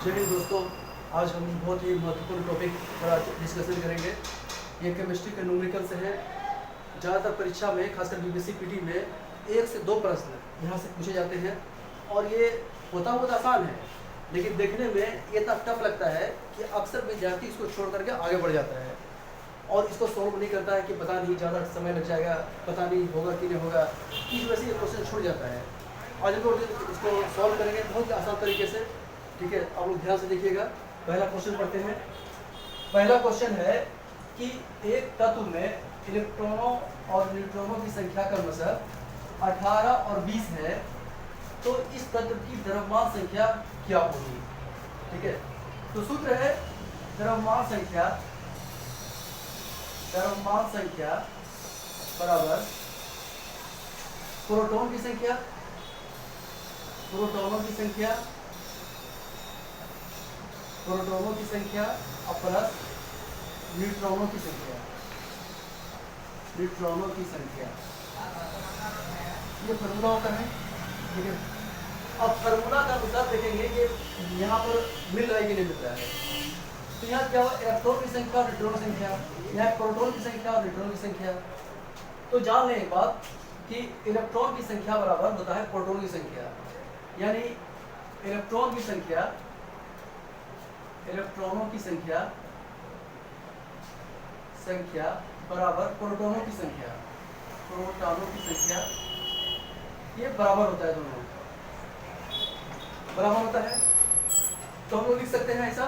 चलिए दोस्तों, आज हम बहुत ही महत्वपूर्ण टॉपिक पर आज डिस्कशन करेंगे। ये केमिस्ट्री के न्यूमेरिकल से है। ज़्यादातर परीक्षा में, खासकर बीपीएससी पीटी में 1 से 2 प्रश्न यहाँ से पूछे जाते हैं और ये होता बहुत आसान है, लेकिन देखने में ये इतना टफ लगता है कि अक्सर विद्यार्थी इसको छोड़ करके आगे बढ़ जाता है और इसको सॉल्व नहीं करता है कि पता नहीं ज़्यादा समय लग जाएगा, पता नहीं होगा कि नहीं होगा, इस वजह से ये क्वेश्चन छूट जाता है। आज हम लोग इसको सॉल्व करेंगे बहुत ही आसान तरीके से। ठीक है, आप लोग ध्यान से देखिएगा। पहला क्वेश्चन पढ़ते हैं। पहला क्वेश्चन है कि एक तत्व में इलेक्ट्रॉनों और न्यूट्रॉनों की संख्या क्रमशः 18 और 20 है, तो इस तत्व की द्रव्यमान संख्या क्या होगी। ठीक है, तो सूत्र है द्रव्यमान संख्या बराबर प्रोटॉन की संख्या, प्रोटॉनों की संख्या और प्लस न्यूट्रॉनों की संख्या, ये फार्मूला होता है। ठीक है, अब फार्मूला का अनुसार देखेंगे कि यहाँ पर मिल रहा है कि नहीं मिल रहा है। तो यहाँ क्या हुआ, इलेक्ट्रॉन की संख्या और न्यूट्रॉन की संख्या, यहाँ प्रोटॉन की संख्या और न्यूट्रॉन की संख्या। तो जान लें एक बात कि इलेक्ट्रॉन की संख्या बराबर होता है प्रोटॉन की संख्या, यानी इलेक्ट्रॉनों की संख्या बराबर प्रोटॉनों की संख्या, ये बराबर होता है, दोनों बराबर होता है। तो हम लोग लिख सकते हैं ऐसा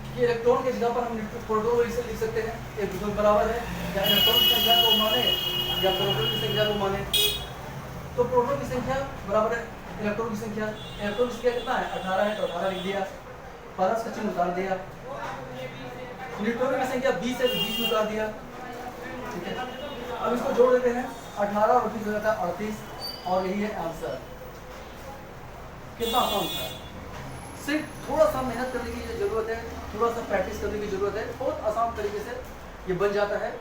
कि इलेक्ट्रॉन के जगह पर हम प्रोटॉन को इसे लिख सकते हैं, एक दूसरे बराबर है, या इलेक्ट्रॉन की संख्या को माने या प्रोटॉन की संख्या को माने। तो प्रोटॉन की संख्या बराबर है इलेक्ट्रॉन की संख्या। इलेक्ट्रॉन की संख्या कितना है, 18 है, तो 18 लिख दिया, प्लस का चिन्ह उतार दिया। न्यूट्रॉन की संख्या 20 है, तो 20 उतार दिया। ठीक है, अब इसको जोड़ देते हैं, 18 और 20 हो जाता है 38, और यही है आंसर। कितना आसान था, सिर्फ थोड़ा सा मेहनत करने की जरूरत है, थोड़ा सा प्रैक्टिस करने की जरूरत है, बहुत आसान तरीके से ये बन जाता है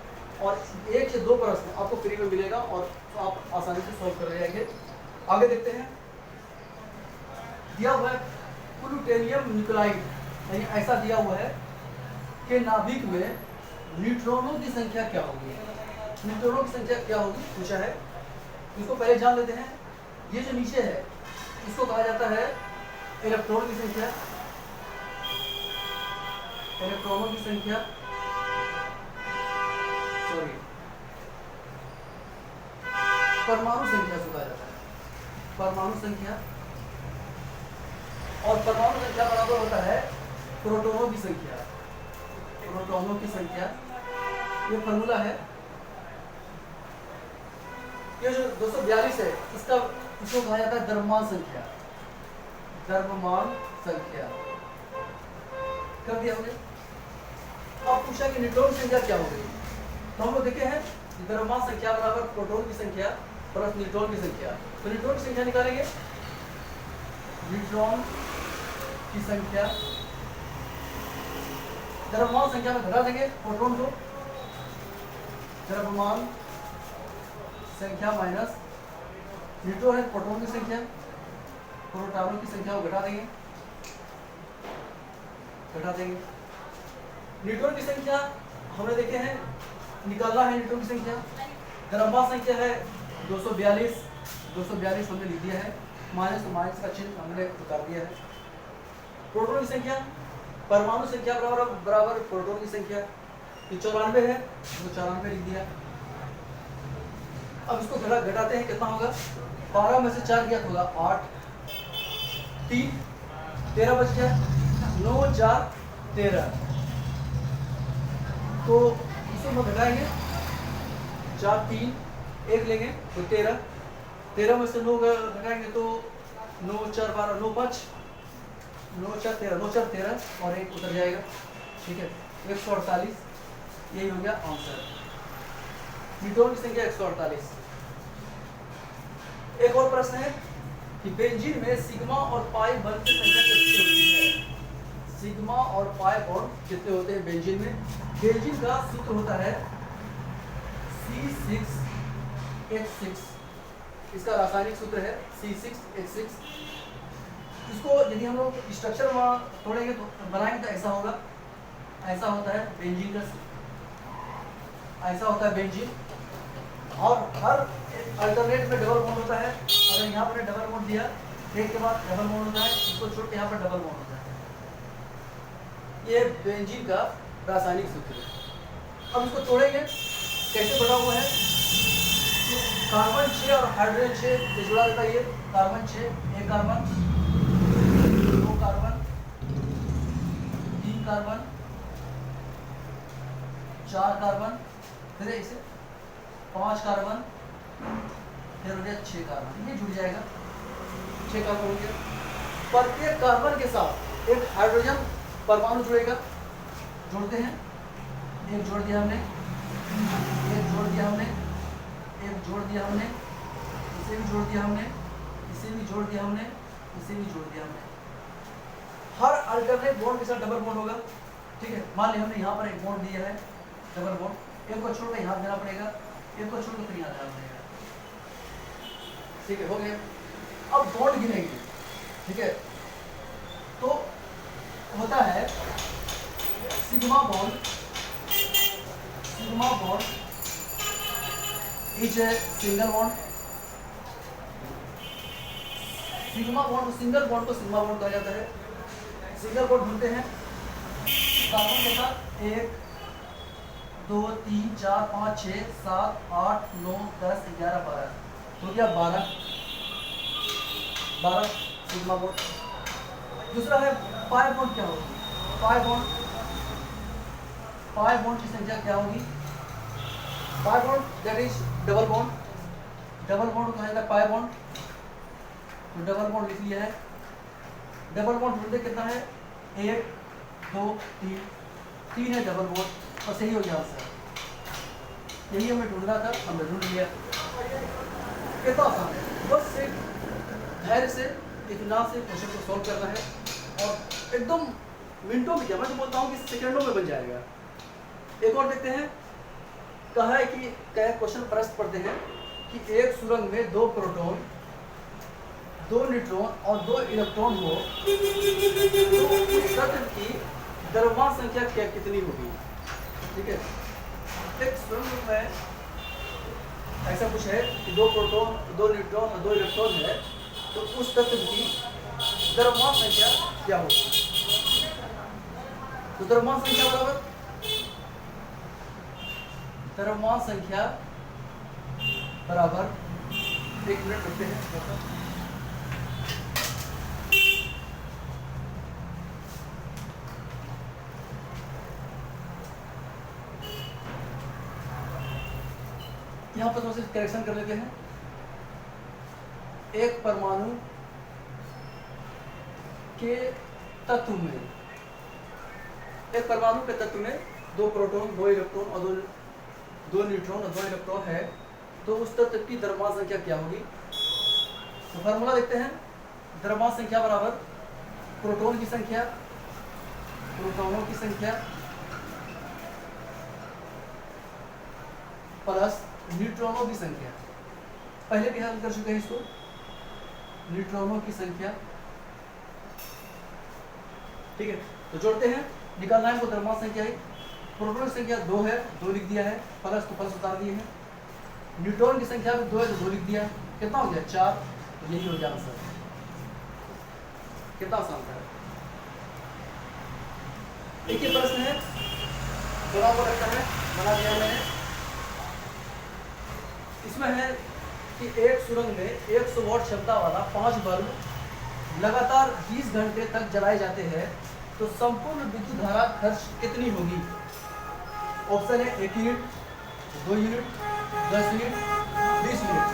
और 1 से 2 प्रश्न आपको फ्री में मिलेगा और आप आसानी से सॉल्व कर जाएंगे। आगे देखते हैं। दिया हुआ है प्लूटोनियम न्यूक्लाइड, यानी ऐसा दिया हुआ है कि नाभिक में न्यूट्रॉनों की संख्या क्या होगी। न्यूट्रॉनों की संख्या क्या होगी पूछा है, इसको पहले जान लेते हैं। ये जो नीचे है इसको कहा जाता है इलेक्ट्रॉन की संख्या, परमाणु संख्या से कहा जाता है, परमाणु संख्या। और परमाणु संख्या बराबर होता है प्रोटॉनों की संख्या, ये फार्मूला है। ये जो 242 है, इसको कहा जाता है द्रव्यमान संख्या, कर दिया हमने। अब पूछा कि न्यूट्रॉन की संख्या क्या हो गई, तो हम लोग देखे हैं द्रव्यमान संख्या बराबर प्रोटॉन की संख्या प्लस न्यूट्रॉन की संख्या। तो न्यूट्रॉन की संख्या निकालेंगे, न्यूट्रॉन की संख्या द्रव्यमान संख्या में घटा देंगे प्रोटॉन को, द्रव्यमान संख्या माइनस न्यूट्रॉन है प्रोटॉन की संख्या, प्रोटॉनों की संख्या को घटा देंगे। न्यूट्रॉन की संख्या हमने देखे हैं, निकालना है न्यूट्रॉन की संख्या। द्रव्यमान संख्या है 242 हमने लिख दिया है, माइनस तो माइनस का चिन्ह हमने उतार दिया है। प्रोटॉन की संख्या, परमाणु संख्या बराबर प्रोटॉन की संख्या, 94 है तो 94 लिख दिया। अब इसको घटाते हैं, कितना होगा, 12 में से 4 गया तो होगा 8, 3 13 बच गया, 9 4 13। तो इसे हम घटाएंगे, 4 3 1 लेंगे तो 13 में से 9 घटाएंगे तो 9 4 12, 9 5 9 4 13 और 1 उतर जाएगा। ठीक है, 148, यही हो गया आंसर। न्यूट्रॉन की संख्या 148। एक और प्रश्न है कि बेंजीन में सिग्मा और पाई बॉन्ड की संख्या कितनी होती है। सिग्मा और पाई बॉन्ड कितने होते हैं बेंजीन में। बेंजीन का सूत्र होता है C6H6, इसका रासायनिक सूत्र है C6H6। इसको यदि हम लोग स्ट्रक्चर तोड़ेंगे तो बनाएंगे तो ऐसा होगा, ऐसा होता है बेंजीन का, ऐसा होता है बेंजीन। और हर अल्टरनेट में डबल बॉन्ड होता है। अगर यहाँ पर डबल बॉन्ड दिया, एक के बाद डबल बॉन्ड होता है, इसको छोड़ के यहाँ पर डबल बॉन्ड होता है। ये बेंजीन का रासायनिक सूत्र है। अब इसको तोड़ेंगे, कैसे बना हुआ है? कार्बन 6 और हाइड्रोजन 6 से जुड़ा रहता है। ये कार्बन 6, एक कार्बन, दो कार्बन, तीन कार्बन, चार कार्बन, फिर इसे 5 कार्बन, फिर हो गया 6 कार्बन, ये जुड़ जाएगा, 6 कार्बन हो गया। प्रत्येक कार्बन के साथ एक हाइड्रोजन परमाणु जुड़ेगा। जोड़ते हैं, एक जोड़ दिया हमने, एक जोड़ दिया हमने, एक जोड़ दिया हमने, इसे भी जोड़ दिया हमने, इसे भी जोड़ दिया हमने, इसे भी जोड़ दिया हमने। हर अल्टरनेट बॉन्ड के साथ डबल बॉन्ड होगा। ठीक है, मान लिया हमने यहाँ पर एक बॉन्ड दिया है, डबल बॉन्ड, एक को छोड़कर यहाँ देना पड़ेगा, एक को छोड़कर फिर यहाँ देना पड़ेगा। ठीक है, हो गया। अब बॉन्ड गिनेंगे। ठीक है, तो होता है sigma bond, sigma bond is a single bond. Sigma bond, single bond को सिग्मा बॉन्ड कहा जाता है। सिंगल बॉन्ड ढूंढते हैं कार्बन के साथ, 1 2 3 4 5 6 7 8 9 10 11 12, तो क्या 12 सिग्मा बॉन्ड। दूसरा है पाई बॉन्ड। क्या होगी पाई बॉन्ड? पाई बॉन्ड की संख्या क्या होगी? Pi bond that is double bond. Double bond कहा जाता है पाई बॉन्ड। तो डबल बॉन्ड लिख लिया है। डबल बॉन्ड ढूंढते कितना है? 1 2 3 है डबल बॉन्ड, और सही हो गया आंसर। यही हमें ढूंढना था, हमने ढूंढ लिया। कितना आसान है, बस एक धैर्य से इत्मीनान से क्वेश्चन को सॉल्व करना है, और एकदम मिनटों में, क्या मैं तो बोलता हूँ कि सेकंडों में बन जाएगा। एक और देखते हैं, कहा है कि क्या क्वेश्चन प्रश्न पढ़ते हैं कि एक सुरंग में 2 प्रोटॉन, 2 न्यूट्रॉन और 2 इलेक्ट्रॉन हो, तो उस तत्व की द्रव्यमान संख्या क्या कितनी होगी? ठीक है, एक सुरंग में ऐसा कुछ है कि 2 प्रोटॉन, 2 न्यूट्रॉन और 2 इलेक्ट्रॉन है, तो उस तत्व की द्रव्यमान संख्या क्या होगी? तो द्रव्यमान संख्या बराबर, द्रव्यमान संख्या बराबर, 1 मिनट रखते हैं। यहाँ पर थोड़ा सा करेक्शन कर लेते हैं। एक परमाणु के तत्व में, एक परमाणु के तत्व में 2 प्रोटॉन, 2 इलेक्ट्रॉन और 2 न्यूट्रॉन और 2 इलेक्ट्रॉन है, तो उस तत्व की द्रव्यमान संख्या क्या होगी? तो फार्मूला देखते हैं। द्रव्यमान संख्या बराबर प्रोटॉन की संख्या, प्रोटॉनों की संख्या प्लस न्यूट्रॉनों की संख्या। पहले भी हम कर चुके हैं इसको, न्यूट्रॉनों की संख्या। ठीक है, तो जोड़ते हैं, निकालना है हमको द्रव्यमान संख्या है। प्रोटॉन की संख्या 2 है, 2 लिख दिया है, प्लस तो प्लस उतार दिए हैं। न्यूट्रॉन की संख्या भी 2 है, तो 2 लिख दिया। कितना हो गया? 4। तो यही हो गया आंसर। कितना आसान था। एक ही प्रश्न है, दोनों को रखता है, बना दिया मैंने। इसमें है कि एक सुरंग में 100 वाट क्षमता वाला 5 बल्ब लगातार 20 घंटे तक जलाए जाते हैं, तो संपूर्ण विद्युत धारा खर्च कितनी होगी? ऑप्शन है 1 यूनिट, 2 यूनिट, 10 यूनिट, 20 यूनिट।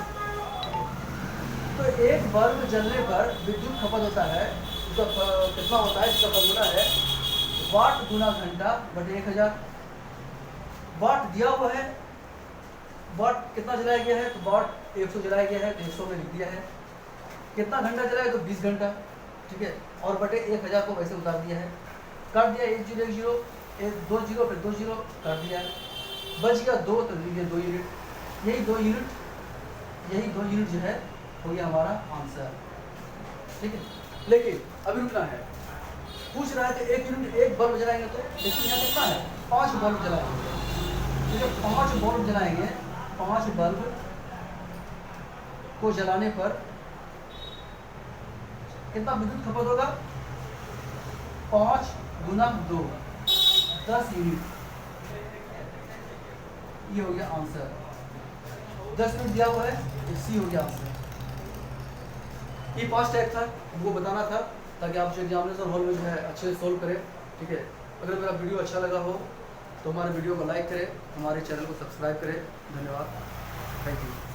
तो एक बल्ब जलने पर विद्युत खपत होता है, उसका कितना होता है? इसका फॉर्मूला है वाट गुना घंटा बटे 1000। वाट दिया हुआ है, वाट कितना जलाया गया है? तो वाट 100 जलाया गया है, तो 100 में लिख दिया है। कितना घंटा जलाया? तो 20 घंटा। ठीक है, और बटे 1000 को वैसे उतार दिया है। काट दिया, 1 0 1 0, 2 0 फिर 2 0 काट दिया है, बच गया 2, तो ये 2 यूनिट। यही 2 यूनिट जो है हो गया हमारा आंसर। ठीक है, लेकिन अभी रुकना है, पूछ रहा है कि 1 यूनिट 1 बल्ब जलाएंगे तो देखिए यहाँ कितना है, 5 बल्ब जलाएंगे। तो जब 5 बल्ब जलाएंगे, 5 बल्ब को जलाने पर कितना विद्युत खपत होगा? 5 गुना 2, 10 यूनिट। ये हो गया आंसर। 10 यूनिट दिया हुआ है, सी हो गया आंसर। ये 5 टैग था, वो बताना था ताकि आप जो एग्जामिनेशन हॉल में जो है अच्छे से सोल्व करें। ठीक है, अगर मेरा वीडियो अच्छा लगा हो तो हमारे वीडियो को लाइक करें, हमारे चैनल को सब्सक्राइब करें। धन्यवाद, थैंक यू।